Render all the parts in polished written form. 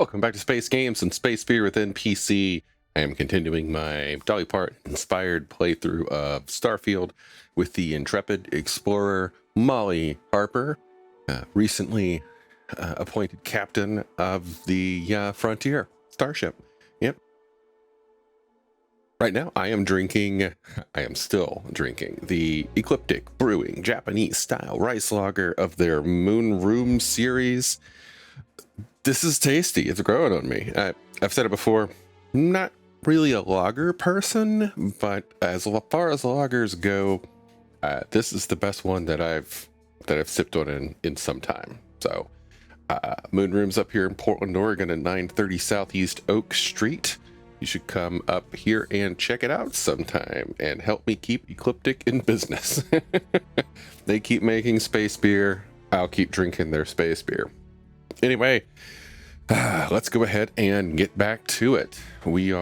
Welcome back to Space Games and Space Beer within PC. I am continuing my Dolly Part inspired playthrough of Starfield with the intrepid explorer Molly Harper, recently appointed captain of the Frontier Starship. Yep. Right now I am still drinking the Ecliptic Brewing Japanese style rice lager of their Moon Room series. This is tasty. It's growing on me. I've said it before, not really a lager person, but as far as lagers go, this is the best one that I've sipped on in some time. So Moon Room's up here in Portland, Oregon at 930 Southeast Oak Street. You should come up here and check it out sometime and help me keep Ecliptic in business. They keep making space beer. I'll keep drinking their space beer. Anyway, let's go ahead and get back to it. We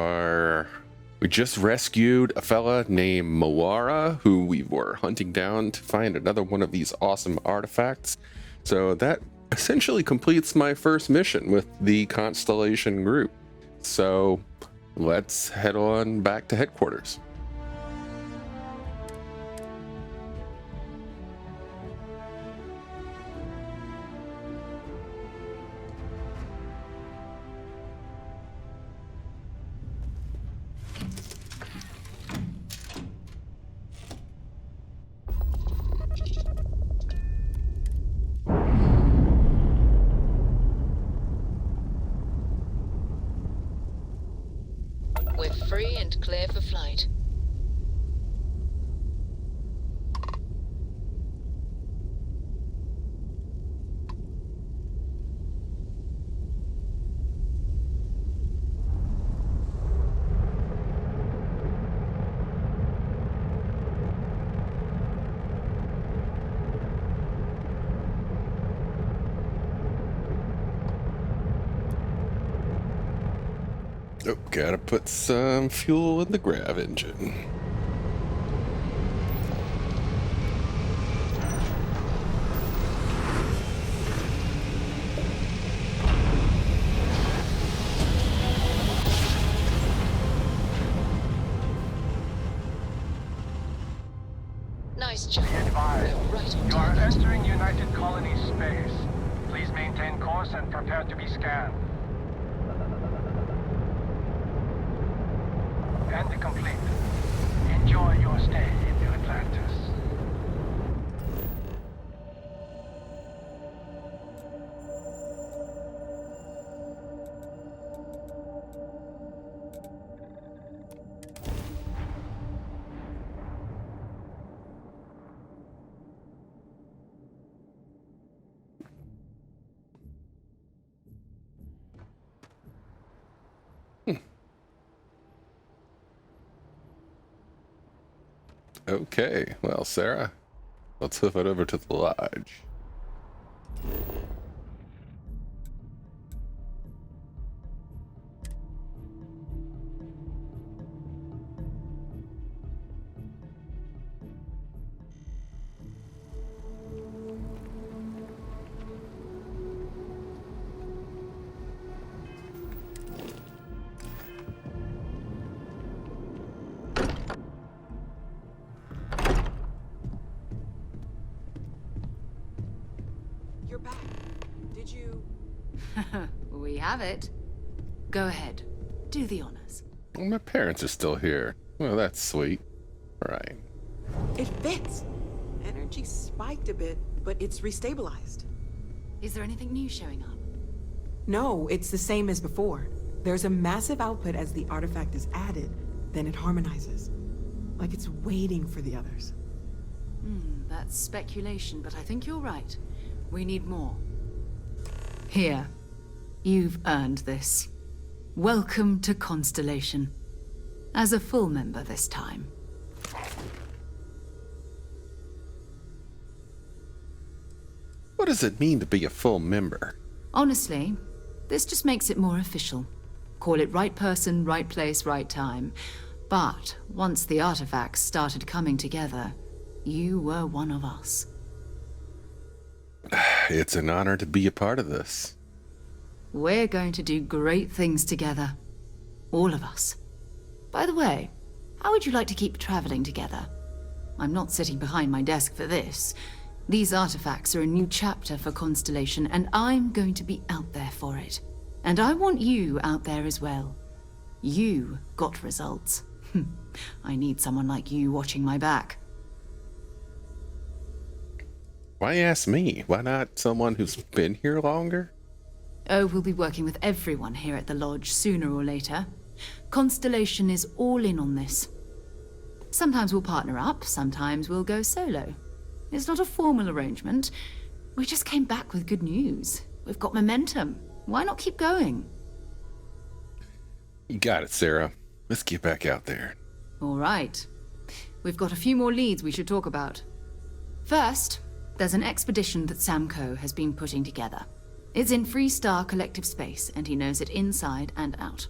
just rescued a fella named Moara, who we were hunting down to find another one of these awesome artifacts. So that essentially completes my first mission with the Constellation group. So let's head on back to headquarters. We're free and clear for flight. Oh, gotta put some fuel in the grav engine. Nice job. Be advised, We're right on you are target. entering United Colony space. Please maintain course and prepare to be scanned. And complete. Enjoy your stay in New Atlantis. Okay, well, Sarah, let's hoof it over to the lodge. You're back. Did you... We have it. Go ahead. Do the honors. Well, my parents are still here. Well, that's sweet. Right. It fits. Energy spiked a bit, but it's restabilized. Is there anything new showing up? No, it's the same as before. There's a massive output as the artifact is added, then it harmonizes. Like it's waiting for the others. That's speculation, but I think you're right. We need more. Here. You've earned this. Welcome to Constellation. As a full member this time. What does it mean to be a full member? Honestly, this just makes it more official. Call it right person, right place, right time. But once the artifacts started coming together, you were one of us. It's an honor to be a part of this. We're going to do great things together. All of us. By the way, how would you like to keep traveling together? I'm not sitting behind my desk for this. These artifacts are a new chapter for Constellation, and I'm going to be out there for it. And I want you out there as well. You got results. I need someone like you watching my back. Why ask me? Why not someone who's been here longer? Oh, we'll be working with everyone here at the Lodge sooner or later. Constellation is all in on this. Sometimes we'll partner up, sometimes we'll go solo. It's not a formal arrangement. We just came back with good news. We've got momentum. Why not keep going? You got it, Sarah. Let's get back out there. All right. We've got a few more leads we should talk about. First, there's an expedition that Samco has been putting together. It's in Freestar Collective Space, and he knows it inside and out.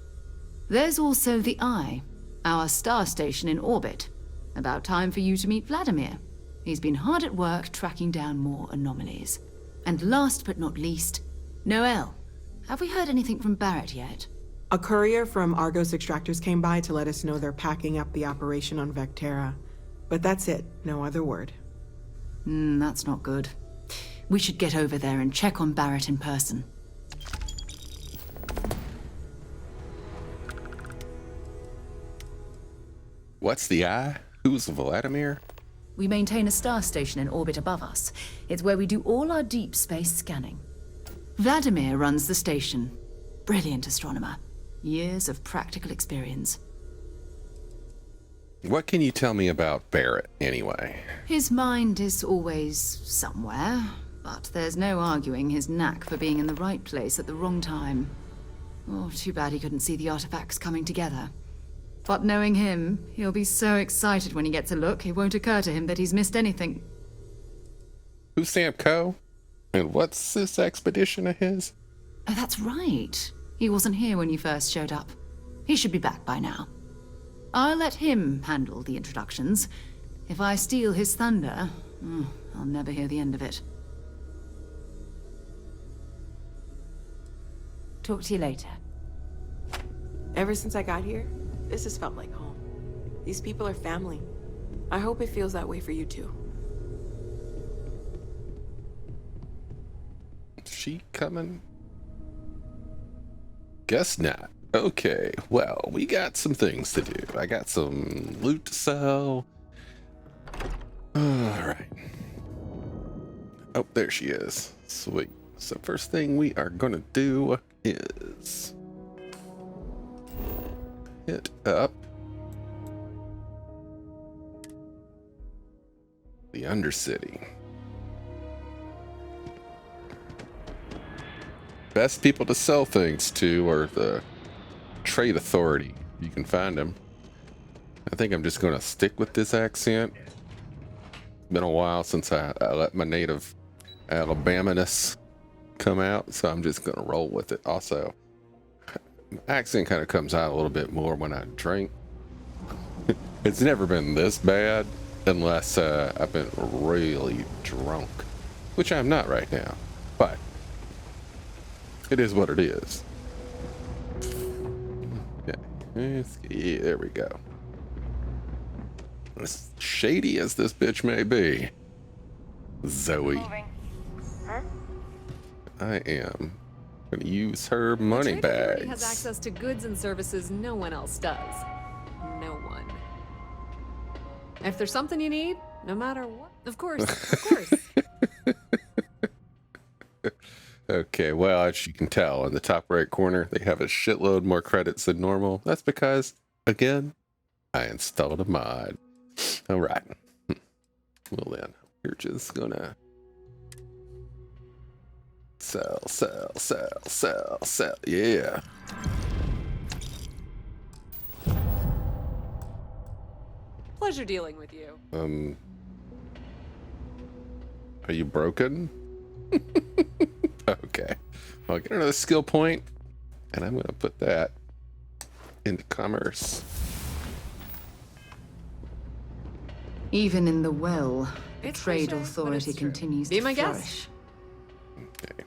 There's also the Eye, our star station in orbit. About time for you to meet Vladimir. He's been hard at work tracking down more anomalies. And last but not least, Noel. Have we heard anything from Barrett yet? A courier from Argos Extractors came by to let us know they're packing up the operation on Vectera. But that's it, no other word. That's not good. We should get over there and check on Barrett in person. What's the Eye? Who's Vladimir? We maintain a star station in orbit above us. It's where we do all our deep space scanning. Vladimir runs the station. Brilliant astronomer. Years of practical experience. What can you tell me about Barrett, anyway? His mind is always somewhere, but there's no arguing his knack for being in the right place at the wrong time. Oh, too bad he couldn't see the artifacts coming together. But knowing him, he'll be so excited when he gets a look, it won't occur to him that he's missed anything. Who's Sam Coe? And what's this expedition of his? Oh, that's right. He wasn't here when you first showed up. He should be back by now. I'll let him handle the introductions. If I steal his thunder, I'll never hear the end of it. Talk to you later. Ever since I got here, this has felt like home. These people are family. I hope it feels that way for you too. Is she coming? Guess not. Okay, well, we got some things to do. I got some loot to sell. Alright. Oh, there she is. Sweet. So first thing we are gonna do is hit up the Undercity. Best people to sell things to are the Trade Authority. You can find them. I think I'm just going to stick with this accent. Been a while since I let my native Alabama-ness come out, so I'm just going to roll with it. Also, my accent kind of comes out a little bit more when I drink. It's never been this bad unless I've been really drunk, which I'm not right now, but it is what it is. Okay. Yeah, there we go. As shady as this bitch may be, Zoe, I am going to use her money Trade Authority bags. has access to goods and services no one else does. No one. If there's something you need, no matter what, of course, of course. Okay, well, as you can tell, in the top right corner, they have a shitload more credits than normal. That's because, again, I installed a mod. All right. Well then, we're just gonna sell. Yeah. Pleasure dealing with you. Are you broken? Okay. I'll get another skill point, and I'm gonna put that into commerce. Even in the well, the It's Trade cliche, but Authority it's true. continues Be to my flourish. guest. Okay.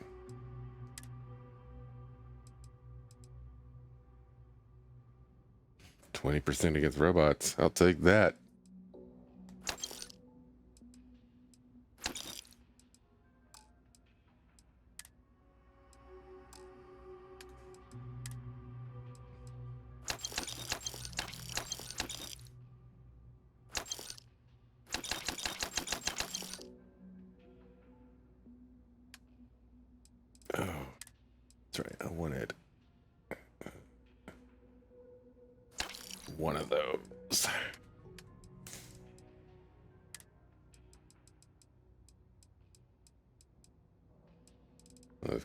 20% against robots. I'll take that. Oh, that's right. I wanted one of those. Okay.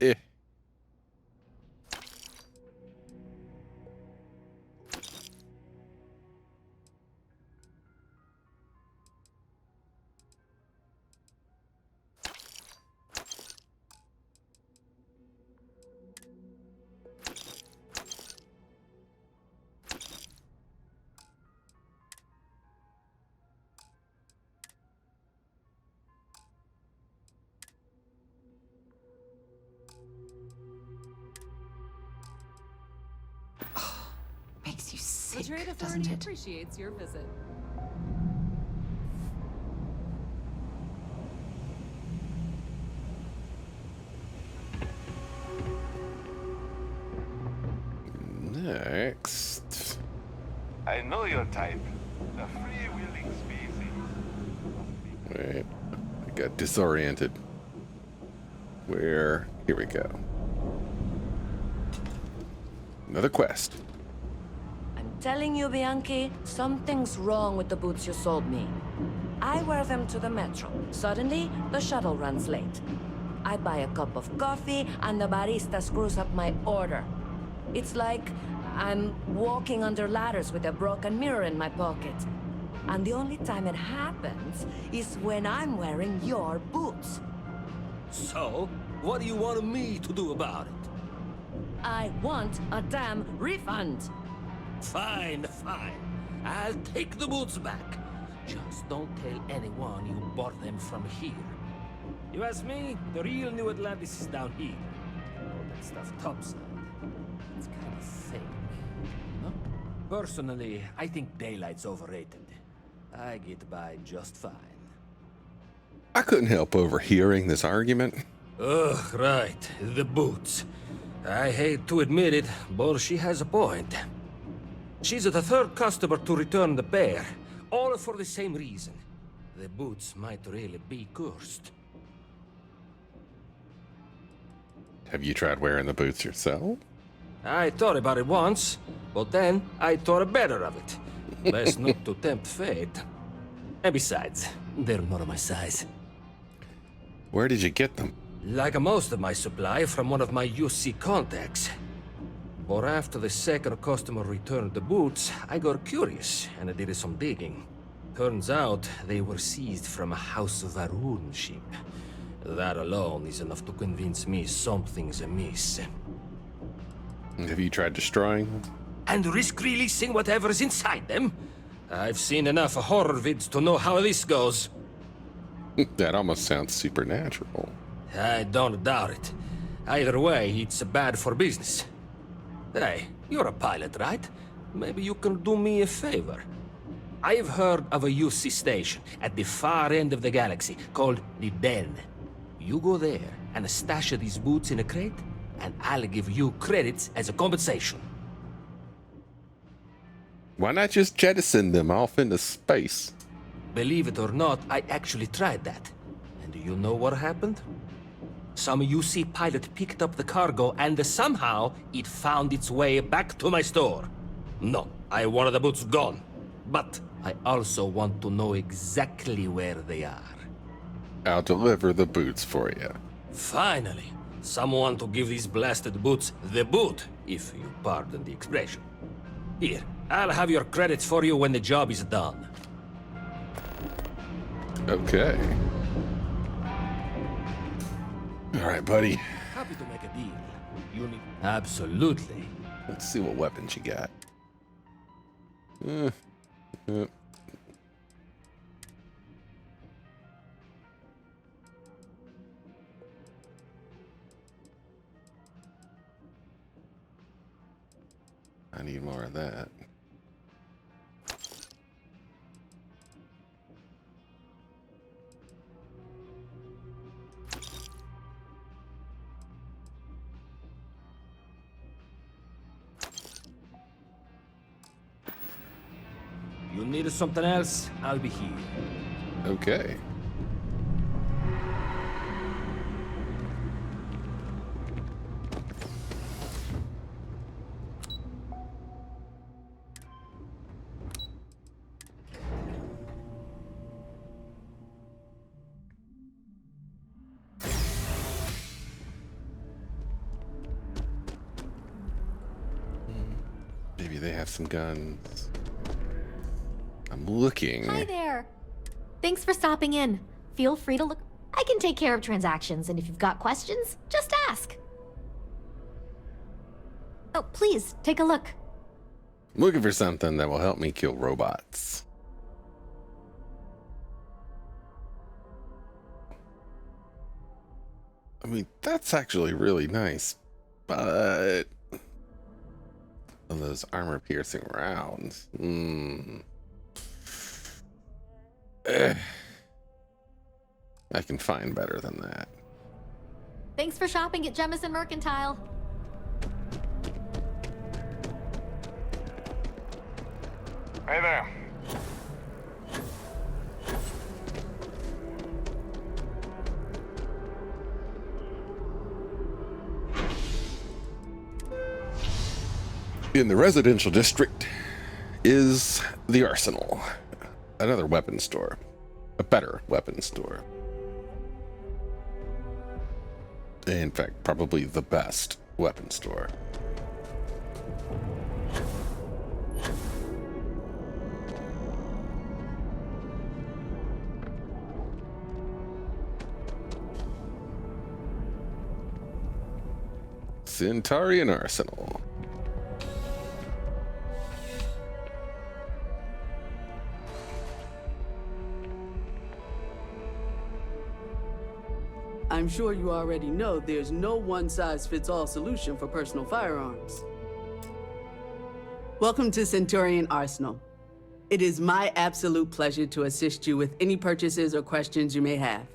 Eh. Makes you The sick, Trade doesn't Authority it? appreciates your visit. Next. I know your type. The free-wheeling species. Wait. I got disoriented. Where? Here we go. Another quest. I'm telling you, Bianchi, something's wrong with the boots you sold me. I wear them to the metro. Suddenly, the shuttle runs late. I buy a cup of coffee, and the barista screws up my order. It's like I'm walking under ladders with a broken mirror in my pocket. And the only time it happens is when I'm wearing your boots. So, what do you want me to do about it? I want a damn refund. Fine, fine. I'll take the boots back. Just don't tell anyone you bought them from here. You ask me, the real New Atlantis is down here. All that stuff topside. It's kind of fake. No? Personally, I think daylight's overrated. I get by just fine. I couldn't help overhearing this argument. Ugh, right. The boots. I hate to admit it, but she has a point. She's the third customer to return the pair, all for the same reason. The boots might really be cursed. Have you tried wearing the boots yourself? I thought about it once, but then I thought better of it. Best not to tempt fate. And besides, they're not my size. Where did you get them? Like most of my supply from one of my UC contacts. But after the second customer returned the boots, I got curious and I did some digging. Turns out they were seized from a House of Varun ship. That alone is enough to convince me something's amiss. Have you tried destroying them? And risk releasing whatever's inside them? I've seen enough horror vids to know how this goes. That almost sounds supernatural. I don't doubt it. Either way, it's bad for business. Hey, you're a pilot, right? Maybe you can do me a favor. I've heard of a UC station at the far end of the galaxy called the Den. You go there and stash these boots in a crate, and I'll give you credits as a compensation. Why not just jettison them off into space? Believe it or not, I actually tried that. And do you know what happened? Some UC pilot picked up the cargo and somehow it found its way back to my store. No, I wanted the boots gone. But I also want to know exactly where they are. I'll deliver the boots for you. Finally, someone to give these blasted boots the boot, if you pardon the expression. Here, I'll have your credits for you when the job is done. Okay. All right, buddy. Happy to make a deal. You need... Absolutely. Let's see what weapons you got. I need more of that. You need something else? I'll be here. Okay. Maybe they have some guns. I'm looking. Hi there. Thanks for stopping in. Feel free to look. I can take care of transactions, and if you've got questions, just ask. Oh, please, take a look. I'm looking for something that will help me kill robots. I mean, that's actually really nice, but those armor-piercing rounds. I can find better than that. Thanks for shopping at Jemison Mercantile. Hey there. In the residential district is the Arsenal, another weapons store, a better weapons store. In fact, probably the best weapons store. Centaurian Arsenal. I'm sure you already know there's no one-size-fits-all solution for personal firearms. Welcome to Centaurian Arsenal. It is my absolute pleasure to assist you with any purchases or questions you may have.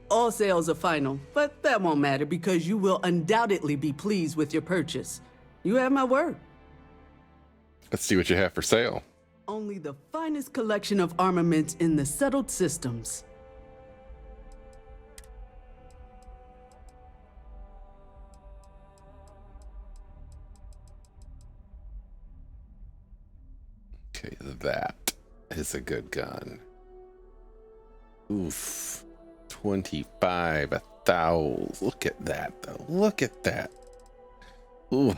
All sales are final, but that won't matter because you will undoubtedly be pleased with your purchase. You have my word. Let's see what you have for sale. Only the finest collection of armaments in the settled systems. Okay, that is a good gun. Oof. 25,000. Look at that, though. Look at that. Ooh.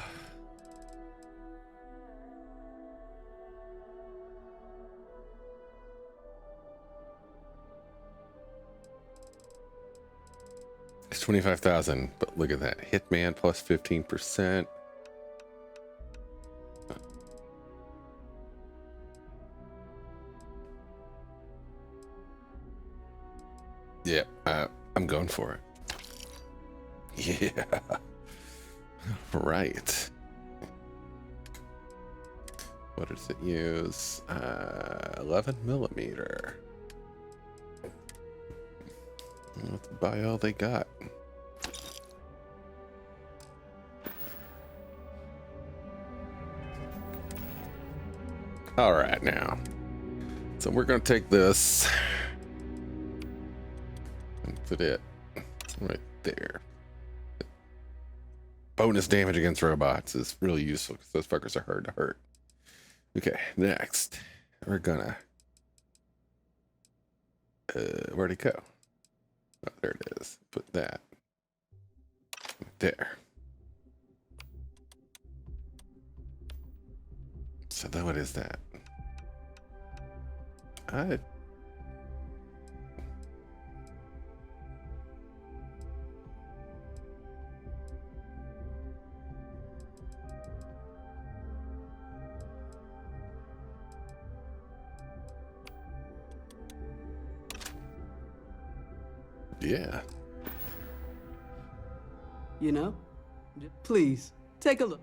It's 25,000, but look at that. Hitman plus 15%. Yeah, I'm going for it. Yeah. Right. What does it use? 11 millimeter. Let's buy all they got. All right, now. So we're going to take this and put it right there. Bonus damage against robots is really useful because those fuckers are hard to hurt. Okay, next we're gonna where'd it go? Oh, there it is. Put that there. So then what is that? Yeah. You know? Please, take a look.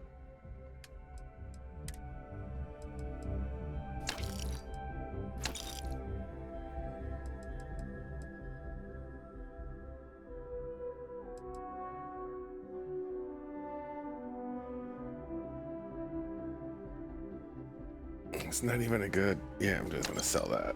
It's not even a good... Yeah, I'm just gonna sell that.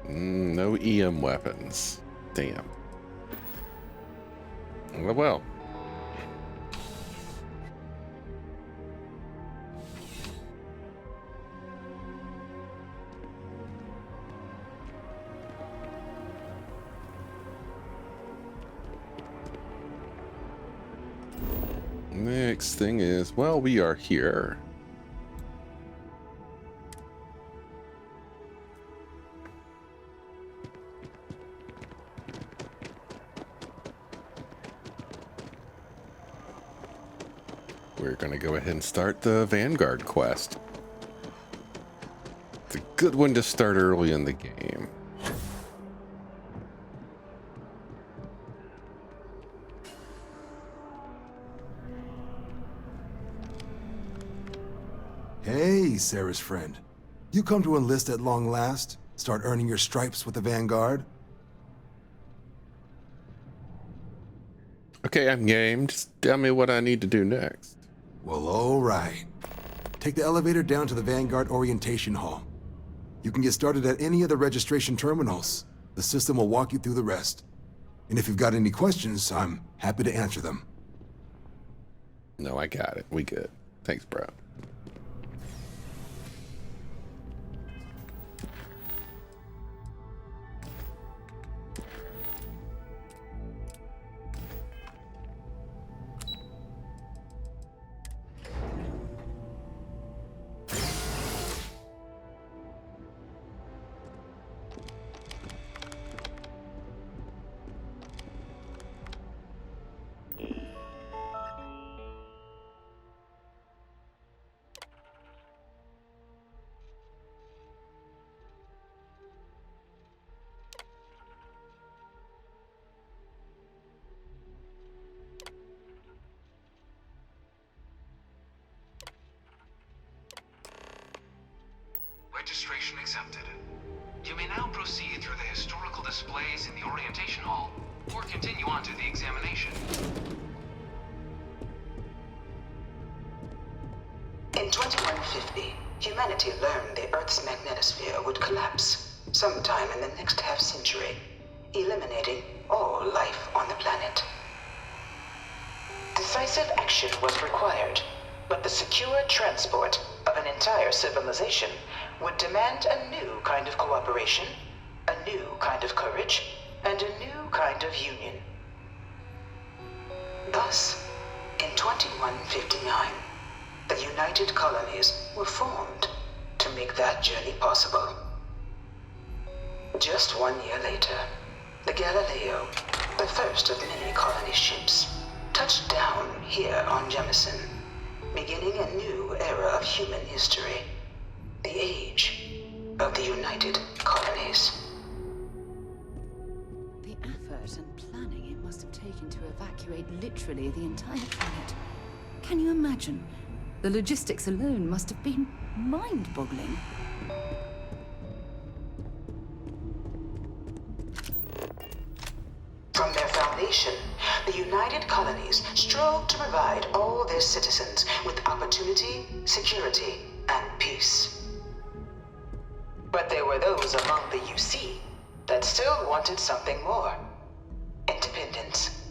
No EM weapons. Damn. Oh well. Next thing is, well, we are here. We're going to go ahead and start the Vanguard quest. It's a good one to start early in the game. Hey, Sarah's friend. You come to enlist at long last? Start earning your stripes with the Vanguard? Okay, I'm game. Just tell me what I need to do next. Well, all right. Take the elevator down to the Vanguard Orientation Hall. You can get started at any of the registration terminals. The system will walk you through the rest. And if you've got any questions, I'm happy to answer them. No, I got it. We good. Thanks, bro. Registration accepted. You may now proceed through the historical displays in the orientation hall, or continue on to the examination. In 2150, humanity learned the Earth's magnetosphere would collapse sometime in the next half-century, eliminating all life on the planet. Decisive action was required, but the secure transport of an entire civilization would demand a new kind of cooperation, a new kind of courage, and a new kind of union. Thus, in 2159, the United Colonies were formed to make that journey possible. Just 1 year later, the Galileo, the first of many colony ships, touched down here on Jemison, beginning a new era of human history. The age of the United Colonies. The effort and planning it must have taken to evacuate literally the entire planet. Can you imagine? The logistics alone must have been mind-boggling. From their foundation, the United Colonies strove to provide all their citizens with opportunity, security, and peace. But there were those among the UC that still wanted something more. Independence.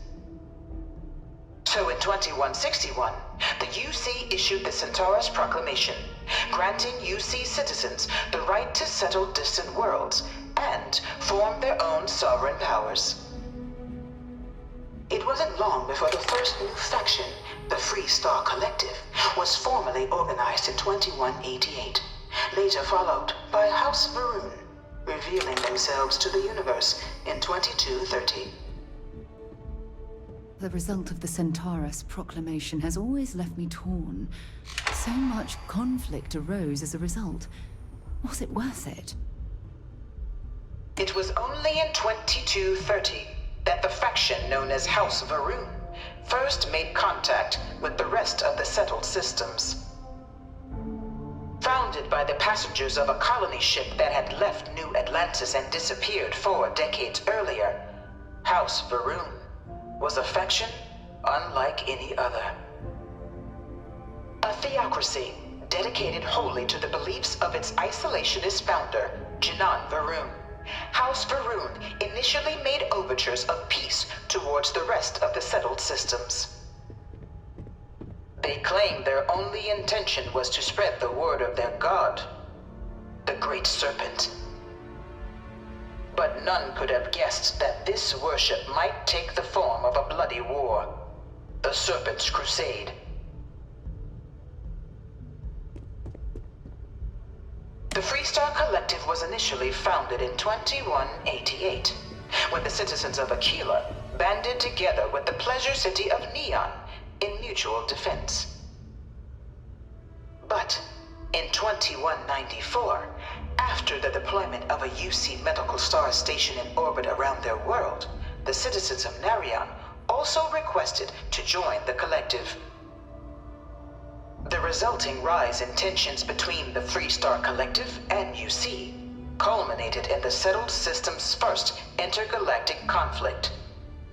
So in 2161, the UC issued the Centaurus Proclamation, granting UC citizens the right to settle distant worlds and form their own sovereign powers. It wasn't long before the first new faction, the Free Star Collective, was formally organized in 2188. Later followed by House Varun, revealing themselves to the universe in 2230. The result of the Centaurus Proclamation has always left me torn. So much conflict arose as a result. Was it worth it? It was only in 2230 that the faction known as House Varun first made contact with the rest of the settled systems. Founded by the passengers of a colony ship that had left New Atlantis and disappeared 4 decades earlier, House Varun was a faction unlike any other. A theocracy dedicated wholly to the beliefs of its isolationist founder, Jinan Varun. House Varun initially made overtures of peace towards the rest of the settled systems. They claimed their only intention was to spread the word of their god, the Great Serpent. But none could have guessed that this worship might take the form of a bloody war, the Serpent's Crusade. The Freestar Collective was initially founded in 2188, when the citizens of Aquila banded together with the pleasure city of Neon in mutual defense. But in 2194, after the deployment of a UC medical star station in orbit around their world, the citizens of Narion also requested to join the collective. The resulting rise in tensions between the Freestar Collective and UC culminated in the settled system's first intergalactic conflict,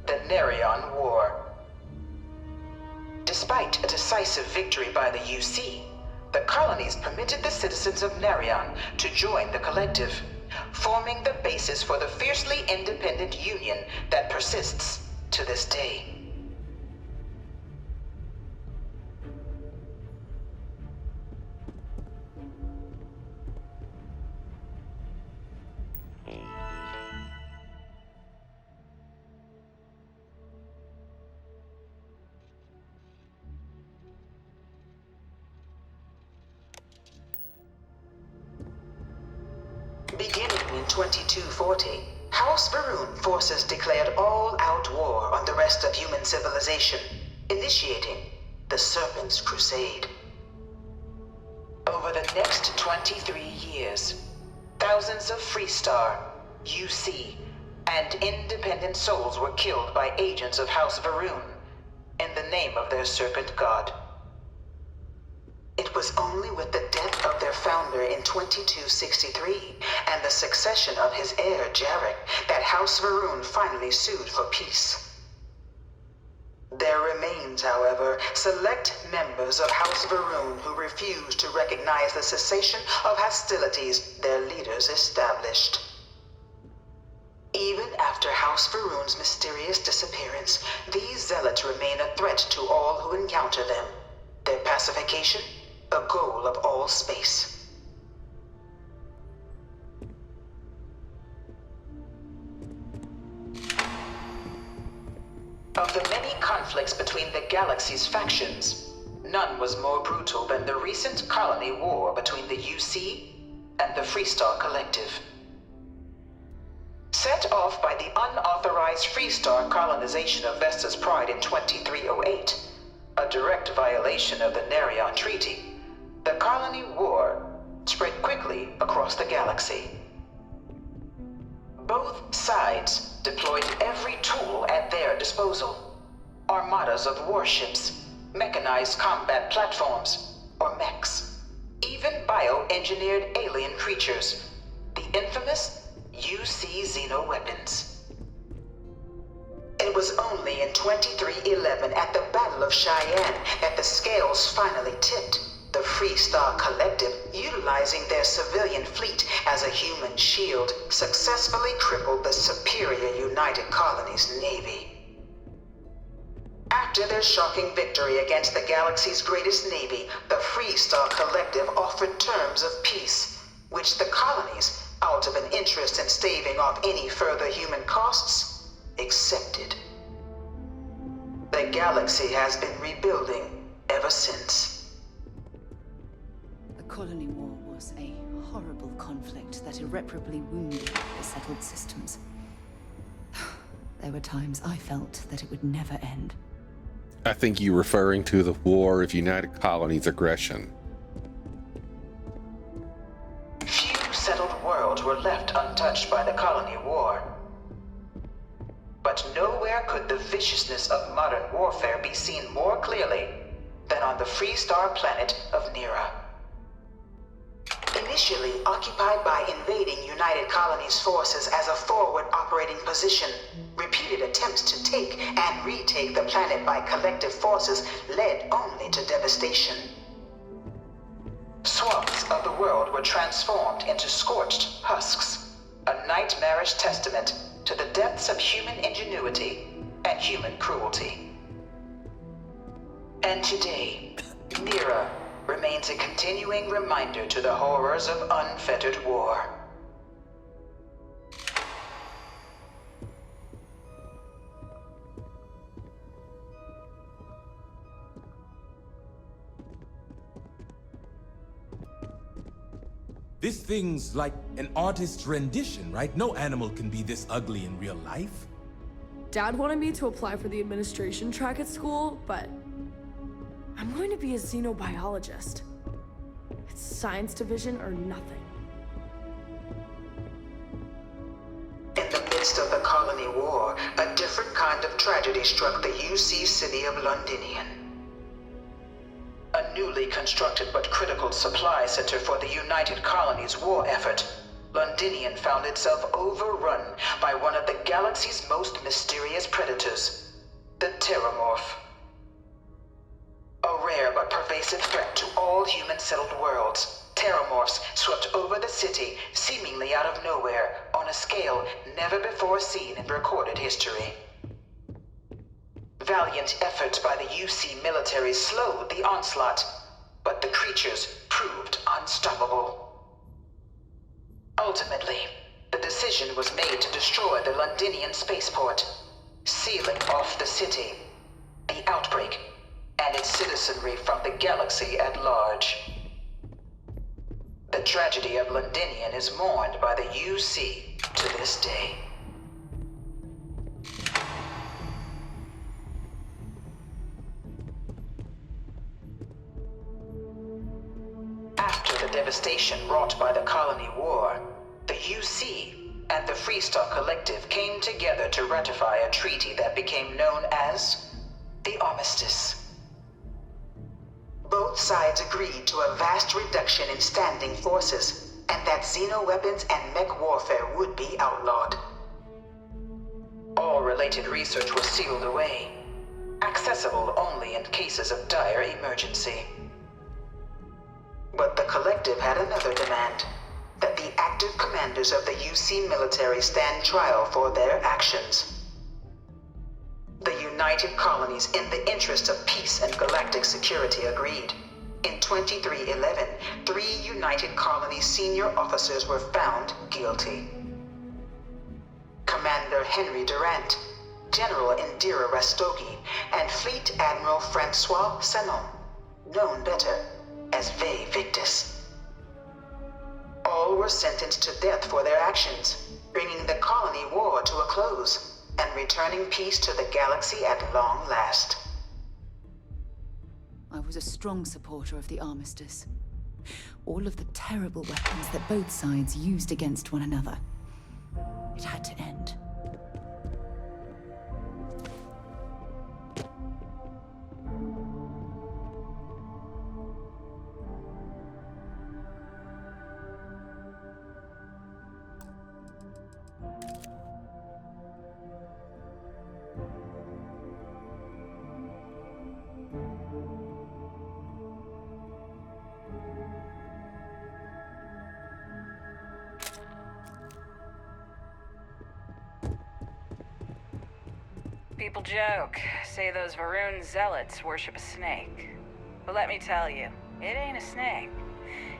the Narion War. Despite a decisive victory by the UC, the colonies permitted the citizens of Narion to join the collective, forming the basis for the fiercely independent union that persists to this day. Beginning in 2240, House Varun forces declared all-out war on the rest of human civilization, initiating the Serpent's Crusade. Over the next 23 years, thousands of Freestar, UC, and independent souls were killed by agents of House Varun in the name of their serpent god. It was only with the death of their founder in 2263 and the succession of his heir, Jarek, that House Varun finally sued for peace. There remains, however, select members of House Varun who refuse to recognize the cessation of hostilities their leaders established. Even after House Varun's mysterious disappearance, these zealots remain a threat to all who encounter them. Their pacification, a goal of all space. Of the many conflicts between the galaxy's factions, none was more brutal than the recent colony war between the UC and the Freestar Collective. Set off by the unauthorized Freestar colonization of Vesta's Pride in 2308, a direct violation of the Narion Treaty, the colony war spread quickly across the galaxy. Both sides deployed every tool at their disposal. Armadas of warships, mechanized combat platforms, or mechs, even bioengineered alien creatures, the infamous UC xeno-weapons. It was only in 2311 at the Battle of Cheyenne that the scales finally tipped. The Freestar Collective, utilizing their civilian fleet as a human shield, successfully crippled the superior United Colonies Navy. After their shocking victory against the galaxy's greatest navy, the Freestar Collective offered terms of peace, which the colonies, out of an interest in staving off any further human costs, accepted. The galaxy has been rebuilding ever since. The colony war was a horrible conflict that irreparably wounded the settled systems. There were times I felt that it would never end. I think you're referring to the War of United Colonies aggression. Few settled worlds were left untouched by the colony war. But nowhere could the viciousness of modern warfare be seen more clearly than on the Freestar planet of Nera. Initially occupied by invading United Colonies forces as a forward operating position, repeated attempts to take and retake the planet by collective forces led only to devastation. Swaths of the world were transformed into scorched husks, a nightmarish testament to the depths of human ingenuity and human cruelty. And today, Mira remains a continuing reminder to the horrors of unfettered war. This thing's like an artist's rendition, right? No animal can be this ugly in real life. Dad wanted me to apply for the administration track at school, but I'm going to be a xenobiologist. It's science division or nothing. In the midst of the colony war, a different kind of tragedy struck the UC city of Londinian. A newly constructed but critical supply center for the United Colonies war effort, Londinian found itself overrun by one of the galaxy's most mysterious predators, the Terramorph. A rare but pervasive threat to all human-settled worlds, Terramorphs swept over the city, seemingly out of nowhere, on a scale never before seen in recorded history. Valiant efforts by the UC military slowed the onslaught, but the creatures proved unstoppable. Ultimately, the decision was made to destroy the Londinian spaceport, sealing off the city, the outbreak, and its citizenry from the galaxy at large. The tragedy of Londinian is mourned by the UC to this day. After the devastation wrought by the colony war, the UC and the Freestar Collective came together to ratify a treaty that became known as the Armistice. Both sides agreed to a vast reduction in standing forces, and that xeno-weapons and mech warfare would be outlawed. All related research was sealed away, accessible only in cases of dire emergency. But the Collective had another demand, that the active commanders of the UC military stand trial for their actions. The United Colonies, in the interest of peace and galactic security, agreed. In 2311, 3 United Colonies senior officers were found guilty. Commander Henry Durant, General Indira Rastogi, and Fleet Admiral Francois Sanon, known better as Ve Victus. All were sentenced to death for their actions, bringing the colony war to a close and returning peace to the galaxy at long last. I was a strong supporter of the Armistice. All of the terrible weapons that both sides used against one another. It had to end. People joke, say those Varun zealots worship a snake. But let me tell you, it ain't a snake.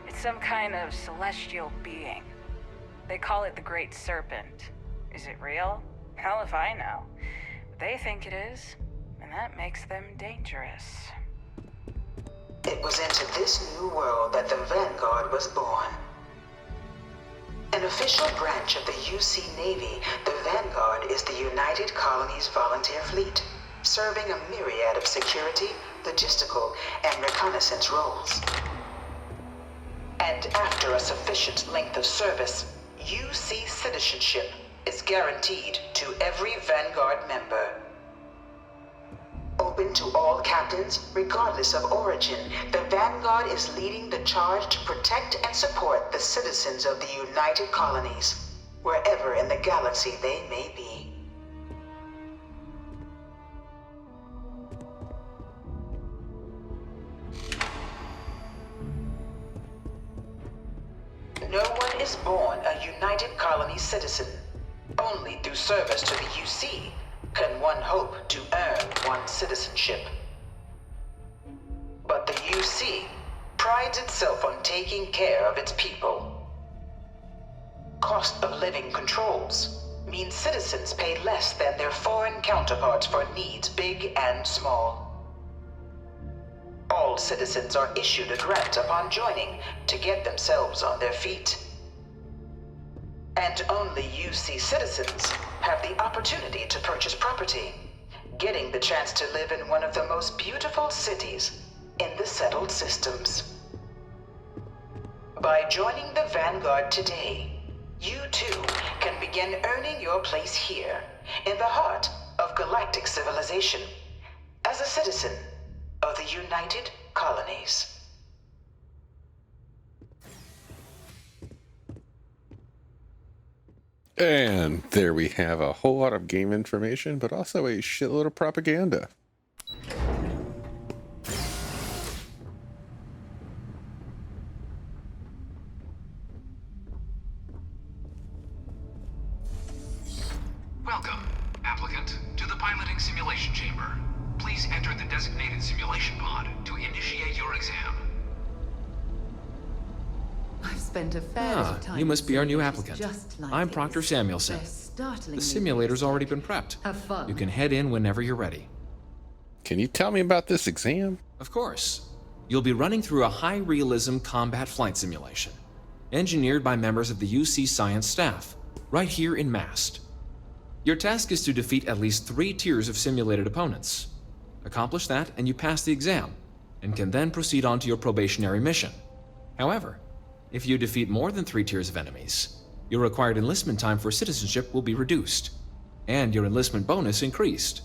It's some kind of celestial being. They call it the Great Serpent. Is it real? Hell if I know. But they think it is, and that makes them dangerous. It was into this new world that the Vanguard was born. An official branch of the UC Navy, the Vanguard is the United Colonies Volunteer Fleet, serving a myriad of security, logistical, and reconnaissance roles. And after a sufficient length of service, UC citizenship is guaranteed to every Vanguard member. open to all captains, regardless of origin. The Vanguard is leading the charge to protect and support the citizens of the United Colonies, wherever in the galaxy they may be. No one is born a United Colony citizen. Only through service to the UC can one hope to earn one's citizenship. But the UC prides itself on taking care of its people. Cost of living controls mean citizens pay less than their foreign counterparts for needs big and small. All citizens are issued a grant upon joining to get themselves on their feet. And only UC citizens have the opportunity to purchase property, getting the chance to live in one of the most beautiful cities in the settled systems. By joining the Vanguard today, you too can begin earning your place here, in the heart of galactic civilization, as a citizen of the United Colonies. And there we have a whole lot of game information, but also a shitload of propaganda. Welcome, applicant, to the piloting simulation chamber. Please enter the designated simulation pod to initiate your exam. I've spent a fair bit of time. You must be our new applicant. Just like I'm this. Proctor Samuelson. They're startlingly The simulator's already been prepped. Have fun. You can head in whenever you're ready. Can you tell me about this exam? Of course. You'll be running through a high-realism combat flight simulation, engineered by members of the UC science staff, right here in MAST. Your task is to defeat at least 3 tiers of simulated opponents. Accomplish that, and you pass the exam, and can then proceed on to your probationary mission. However, if you defeat more than 3 tiers of enemies, your required enlistment time for citizenship will be reduced, and your enlistment bonus increased.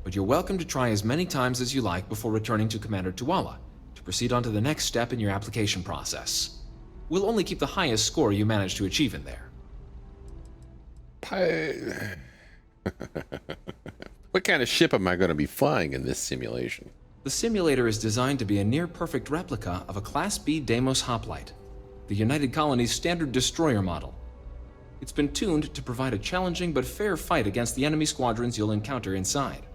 But you're welcome to try as many times as you like before returning to Commander Tuala to proceed on to the next step in your application process. We'll only keep the highest score you manage to achieve in there. What kind of ship am I going to be flying in this simulation? The simulator is designed to be a near-perfect replica of a Class B Deimos hoplite, the United Colony's standard destroyer model. It's been tuned to provide a challenging but fair fight against the enemy squadrons you'll encounter inside.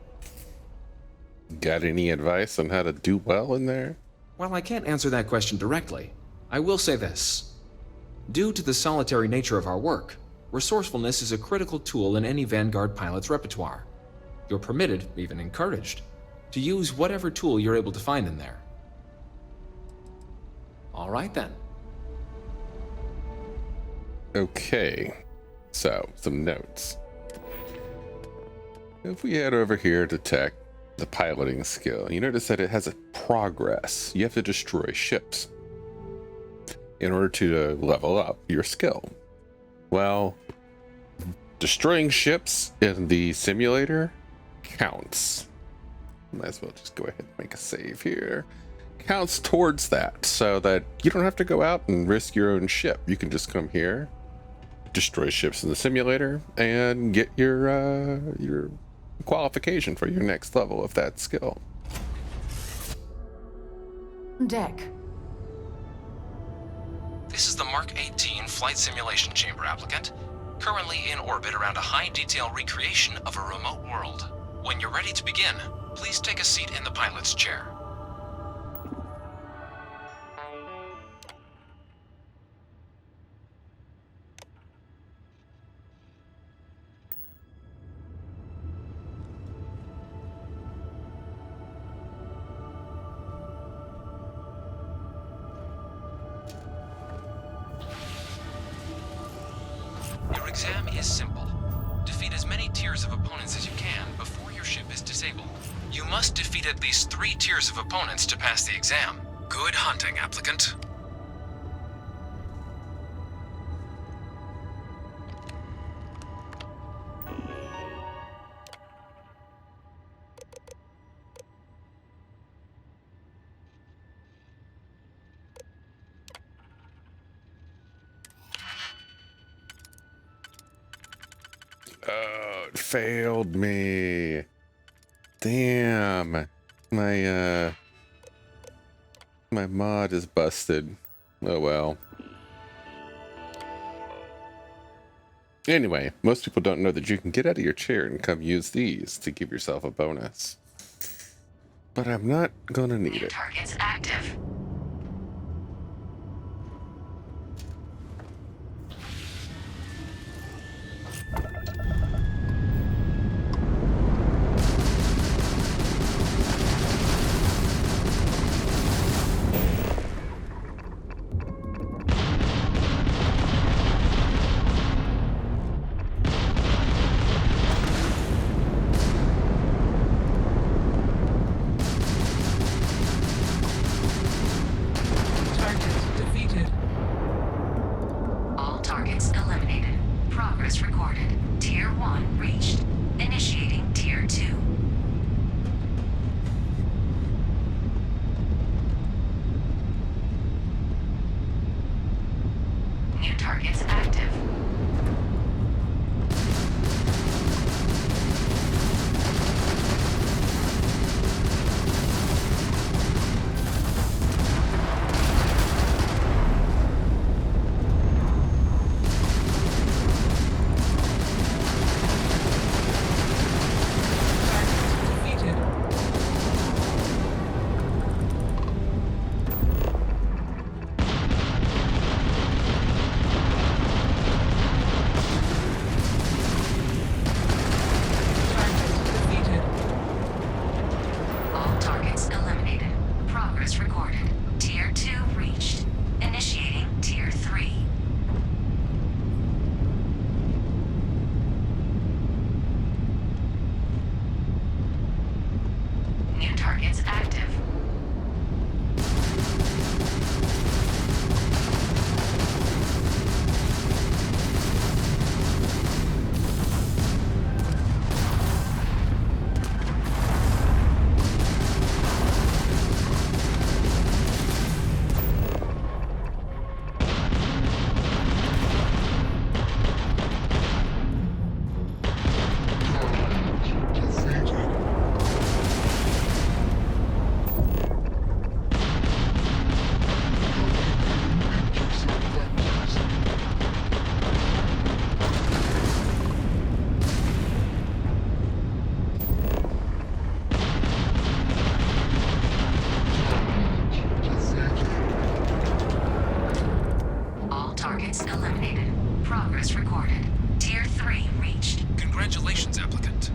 Got any advice on how to do well in there? While I can't answer that question directly, I will say this. Due to the solitary nature of our work, resourcefulness is a critical tool in any Vanguard pilot's repertoire. You're permitted, even encouraged, to use whatever tool you're able to find in there. All right then. Okay, so some notes. If we head over here to tech, the piloting skill, you notice that it has a progress. You have to destroy ships in order to level up your skill. Well, destroying ships in the simulator counts. Might as well just go ahead and make a save here. Counts towards that, so that you don't have to go out and risk your own ship. You can just come here, destroy ships in the simulator, and get your qualification for your next level of that skill. Deck. This is the Mark 18 Flight Simulation Chamber applicant, currently in orbit around a high-detail recreation of a remote world. When you're ready to begin, please take a seat in the pilot's chair. Your exam is simple. Defeat as many tiers of opponents as you can before your ship is disabled. You must defeat at least 3 tiers of opponents to pass the exam. Good hunting, applicant. Oh, it failed me. Damn. My mod is busted. Oh well. Anyway, most people don't know that you can get out of your chair and come use these to give yourself a bonus. But I'm not gonna need it. Targets active. Congratulations, applicant.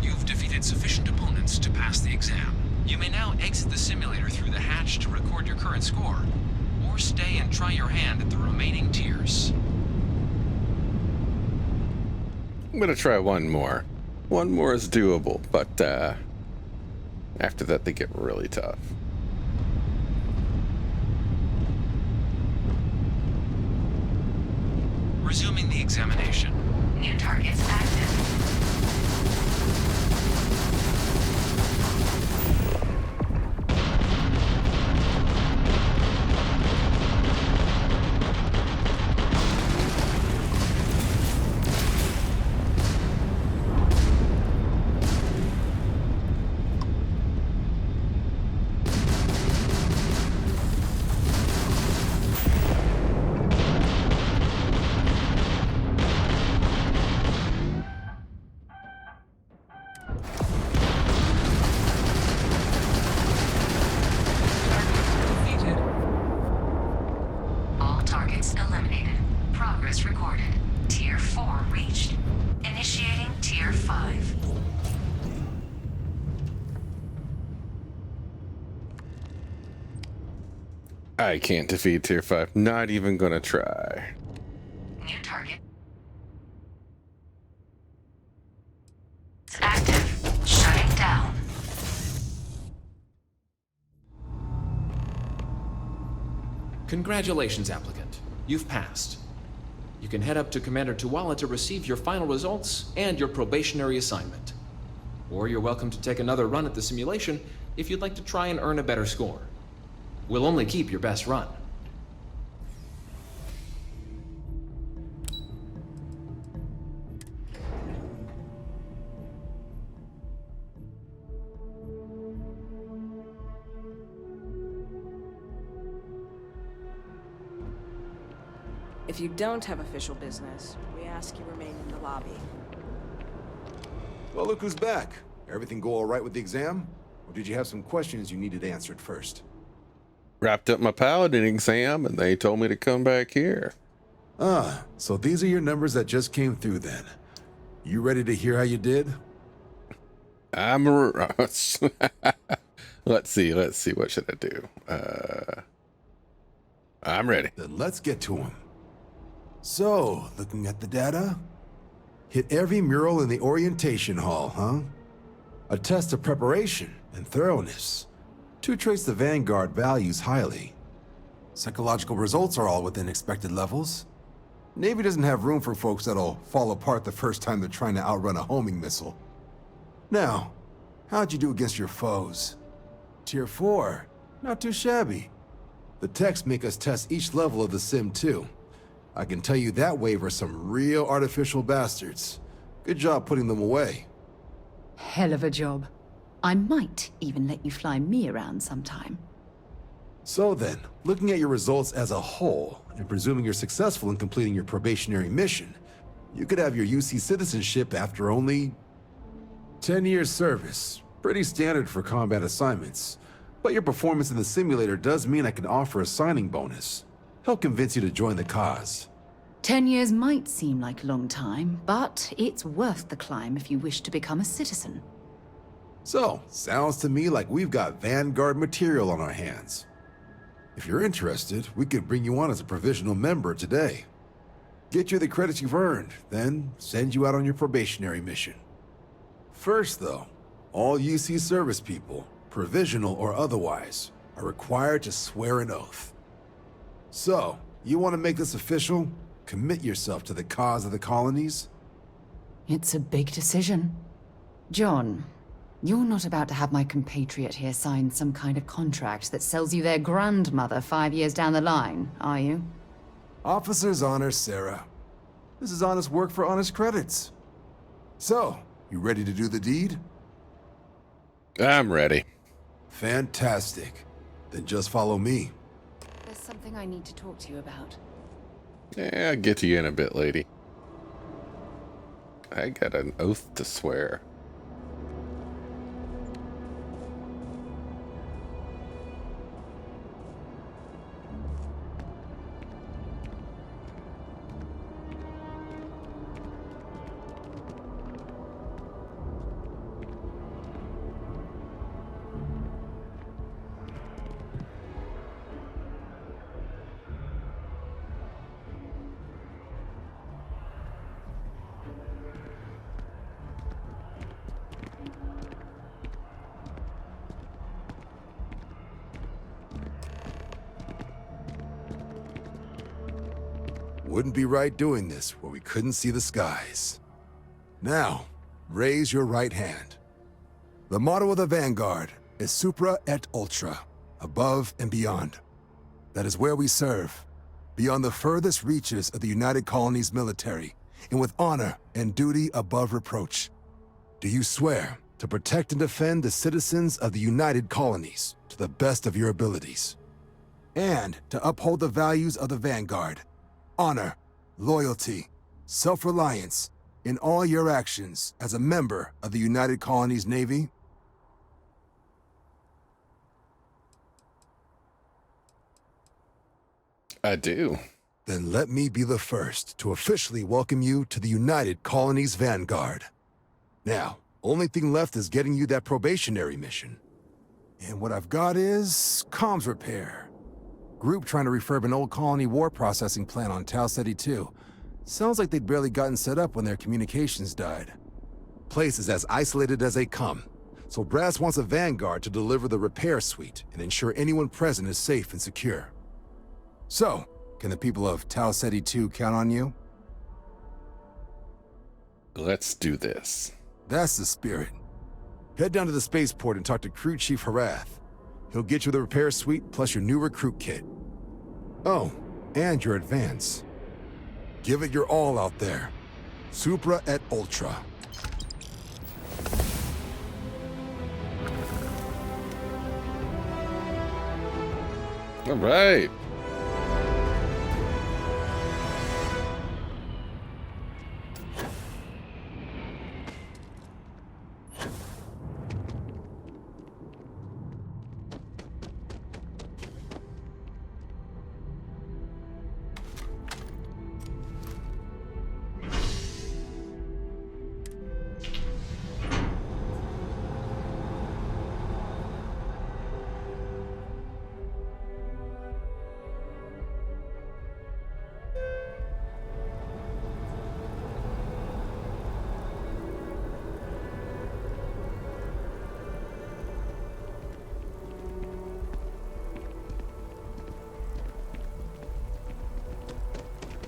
You've defeated sufficient opponents to pass the exam. You may now exit the simulator through the hatch to record your current score, or stay and try your hand at the remaining tiers. I'm gonna try one more. One more is doable, but after that they get really tough. Resuming the examination. New targets active. I can't defeat Tier 5. Not even gonna try. New target. It's active. Shutting down. Congratulations, applicant. You've passed. You can head up to Commander Tuwala to receive your final results and your probationary assignment. Or you're welcome to take another run at the simulation if you'd like to try and earn a better score. We'll only keep your best run. If you don't have official business, we ask you remain in the lobby. Well, look who's back. Everything go all right with the exam? Or did you have some questions you needed answered first? Wrapped up my paladin exam and they told me to come back here. Ah, so these are your numbers that just came through then. You ready to hear how you did? Let's see. What should I do? I'm ready. Then let's get to them. So, looking at the data, hit every mural in the orientation hall, huh? A test of preparation and thoroughness. 2 traits the Vanguard values highly. Psychological results are all within expected levels. Navy doesn't have room for folks that'll fall apart the first time they're trying to outrun a homing missile. Now, how'd you do against your foes? Tier 4, not too shabby. The techs make us test each level of the sim too. I can tell you that wave are some real artificial bastards. Good job putting them away. Hell of a job. I might even let you fly me around sometime. So then, looking at your results as a whole, and presuming you're successful in completing your probationary mission, you could have your UC citizenship after only 10 years service. Pretty standard for combat assignments. But your performance in the simulator does mean I can offer a signing bonus. Help convince you to join the cause. 10 years might seem like a long time, but it's worth the climb if you wish to become a citizen. So, sounds to me like we've got Vanguard material on our hands. If you're interested, we could bring you on as a provisional member today. Get you the credits you've earned, then send you out on your probationary mission. First though, all UC service people, provisional or otherwise, are required to swear an oath. So, you want to make this official? Commit yourself to the cause of the colonies? It's a big decision. John, you're not about to have my compatriot here sign some kind of contract that sells you their grandmother 5 years down the line, are you? Officer's honor, Sarah. This is honest work for honest credits. So, you ready to do the deed? I'm ready. Fantastic. Then just follow me. There's something I need to talk to you about. Yeah, I'll get to you in a bit, lady. I got an oath to swear. Wouldn't be right doing this where we couldn't see the skies. Now, raise your right hand. The motto of the Vanguard is Supra et Ultra, above and beyond. That is where we serve, beyond the furthest reaches of the United Colonies military, and with honor and duty above reproach. Do you swear to protect and defend the citizens of the United Colonies to the best of your abilities, and to uphold the values of the Vanguard? Honor, loyalty, self-reliance in all your actions as a member of the United Colonies Navy? I do. Then let me be the first to officially welcome you to the United Colonies Vanguard. Now, only thing left is getting you that probationary mission. And what I've got is comms repair. Group trying to refurb an old colony war processing plant on Tau Ceti 2. Sounds like they'd barely gotten set up when their communications died. Place is as isolated as they come, so Brass wants a Vanguard to deliver the repair suite and ensure anyone present is safe and secure. So, can the people of Tau Ceti 2 count on you? Let's do this. That's the spirit. Head down to the spaceport and talk to Crew Chief Harath. He'll get you the repair suite plus your new recruit kit. Oh, and your advance. Give it your all out there. Supra et Ultra. All right.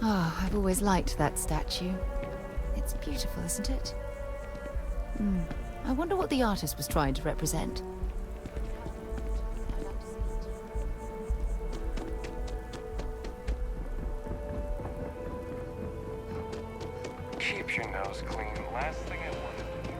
Ah, I've always liked that statue. It's beautiful, isn't it? I wonder what the artist was trying to represent. Keep your nose clean. Last thing I wanted to do.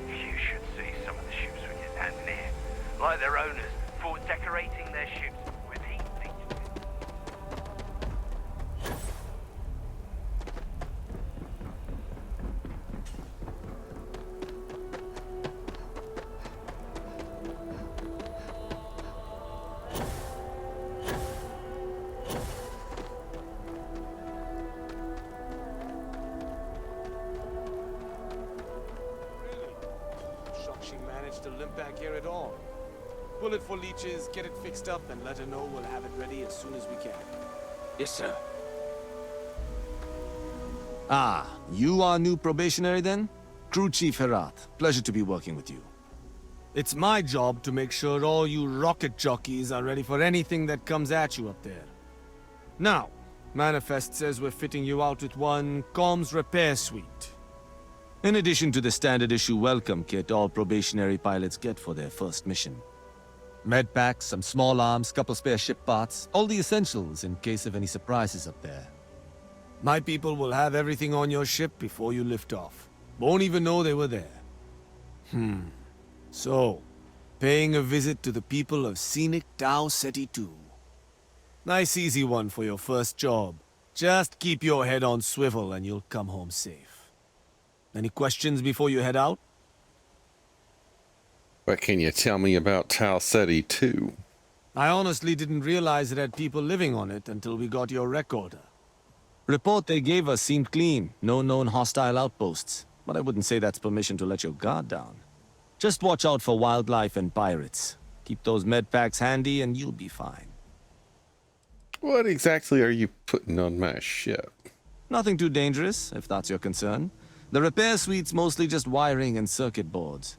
You should see some of the ships when you're standing here. Like their owners, for decorating their ships with heat features. Shocked she managed to limp back here at all. Pull it for leeches, get it fixed up, and let her know we'll have it ready as soon as we can. Yes, sir. Ah, you are new probationary then? Crew Chief Herat, pleasure to be working with you. It's my job to make sure all you rocket jockeys are ready for anything that comes at you up there. Now, Manifest says we're fitting you out with one comms repair suite. In addition to the standard issue welcome kit all probationary pilots get for their first mission. Med packs, some small arms, couple spare ship parts, all the essentials in case of any surprises up there. My people will have everything on your ship before you lift off. Won't even know they were there. So, paying a visit to the people of scenic Tau Ceti 2. Nice easy one for your first job. Just keep your head on swivel and you'll come home safe. Any questions before you head out? What can you tell me about Tau Ceti 2? I honestly didn't realize it had people living on it until we got your rec order. Report they gave us seemed clean, no known hostile outposts. But I wouldn't say that's permission to let your guard down. Just watch out for wildlife and pirates. Keep those med packs handy and you'll be fine. What exactly are you putting on my ship? Nothing too dangerous, if that's your concern. The repair suite's mostly just wiring and circuit boards.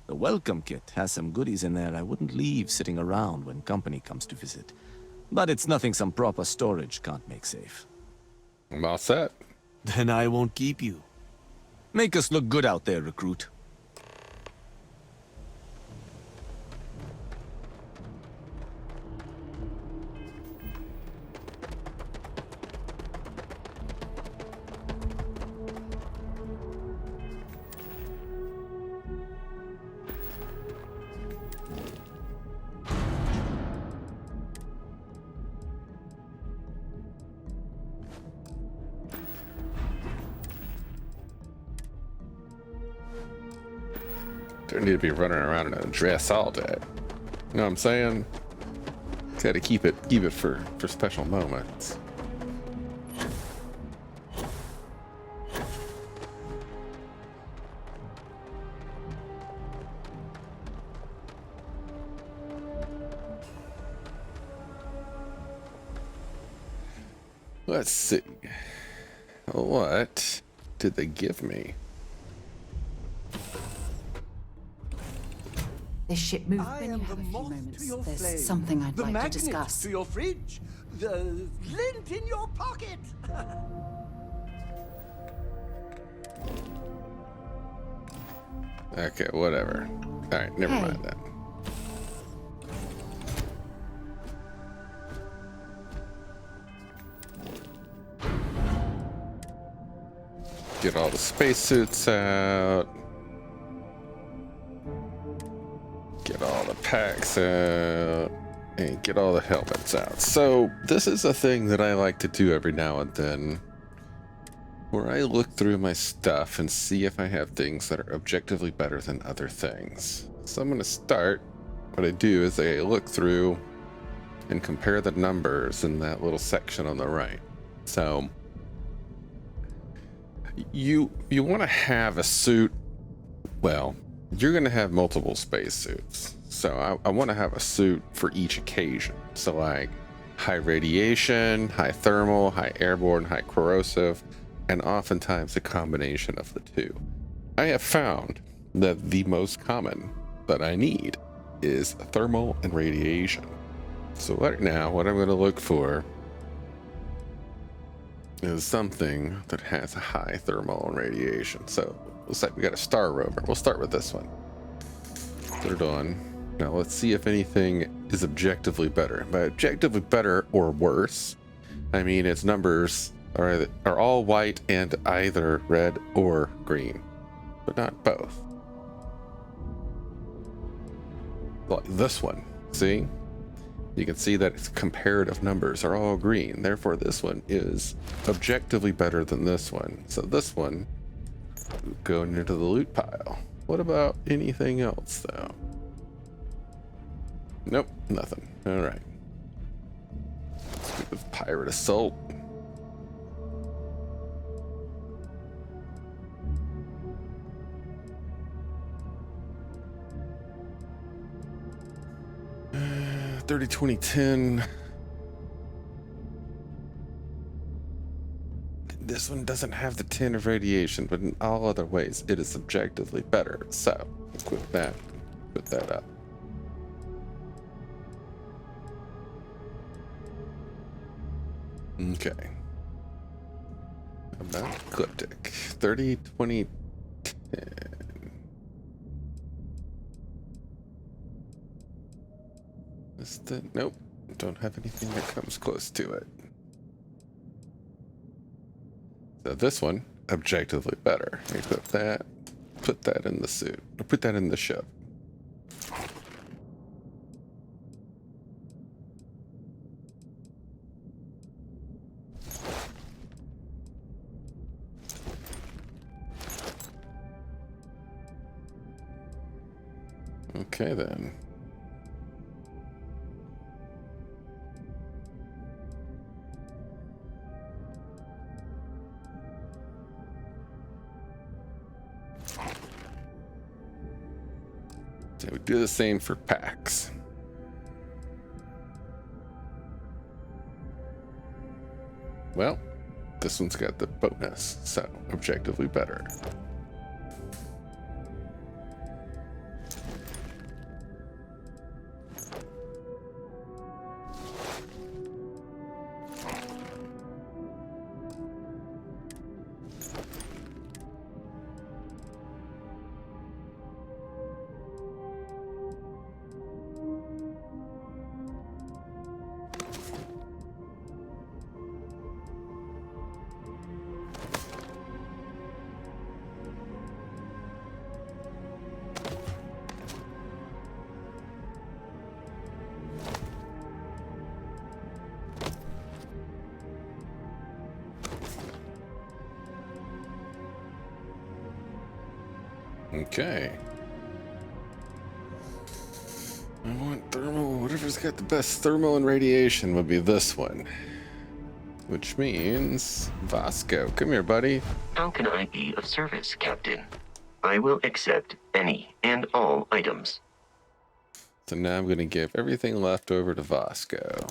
The welcome kit has some goodies in there I wouldn't leave sitting around when company comes to visit. But it's nothing some proper storage can't make safe. I'm all set. Then I won't keep you. Make us look good out there, recruit. Don't need to be running around in a dress all day. You know what I'm saying? Got to keep it for special moments. Let's see. What did they give me? This ship moved when you have a few moments. There's something I'd like to discuss. To your fridge, the lint in your pocket. Okay, whatever. All right, never mind that. Get all the spacesuits out. Get all the packs out. And get all the helmets out. So, this is a thing that I like to do every now and then, where I look through my stuff and see if I have things that are objectively better than other things. So I'm going to start. What I do is I look through and compare the numbers in that little section on the right. So you want to have a suit. Well, you're going to have multiple spacesuits. So I want to have a suit for each occasion. So like high radiation, high thermal, high airborne, high corrosive, and oftentimes a combination of the two. I have found that the most common that I need is thermal and radiation. So right now, what I'm going to look for is something that has a high thermal and radiation. So looks like we got a star rover. We'll start with this one. Put it on. Now let's see if anything is objectively better. By objectively better or worse, I mean its numbers are all white and either red or green, but not both. Like this one, see? You can see that its comparative numbers are all green. Therefore, this one is objectively better than this one. So this one going into the loot pile. What about anything else, though? Nope, nothing. All right. Let's go with Pirate Assault. Uh, 30, 20, 10. This one doesn't have the 10 of radiation, but in all other ways, it is subjectively better. So, equip that, put that up. Okay. About Ecliptic. 30, 20, 10. Is that, nope. Don't have anything that comes close to it. So this one, objectively better. Equip that, put that in the suit, or put that in the ship. Okay then. So we do the same for packs. Well, this one's got the bonus, so objectively better. Okay. I want thermal. Whatever's got the best thermal and radiation would be this one. Which means Vasco. Come here, buddy. How can I be of service, Captain? I will accept any and all items. So now I'm going to give everything left over to Vasco.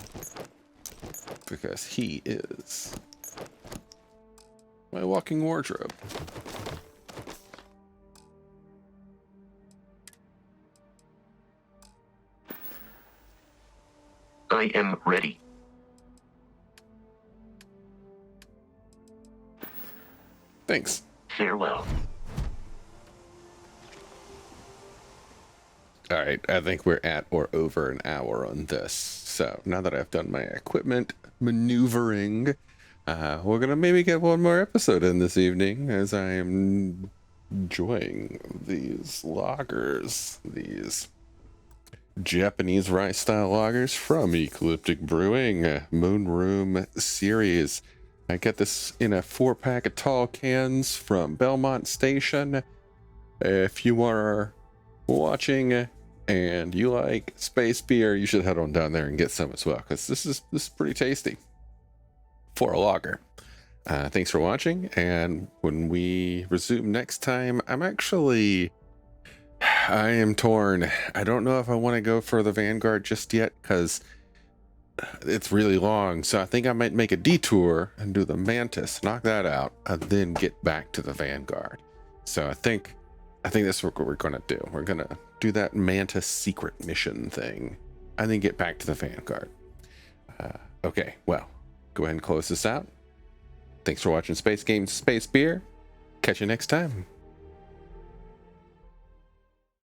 Because he is my walking wardrobe. I am ready. Thanks. Farewell. All right, I think we're at or over an hour on this. So now that I've done my equipment maneuvering, we're going to maybe get one more episode in this evening as I am enjoying these lagers, these Japanese rice style lagers from Ecliptic Brewing Moon Room series. I get this in a 4-pack of tall cans from Belmont Station. If you are watching and you like space beer, you should head on down there and get some as well, because this is pretty tasty for a lager. Thanks for watching, and when we resume next time, I am torn. I don't know if I want to go for the Vanguard just yet, because it's really long, so I think I might make a detour and do the Mantis, knock that out, and then get back to the Vanguard. So I think that's what we're gonna do. We're gonna do that Mantis secret mission thing, and then get back to the Vanguard. Okay, well, go ahead and close this out. Thanks for watching Space Games Space Beer. Catch you next time.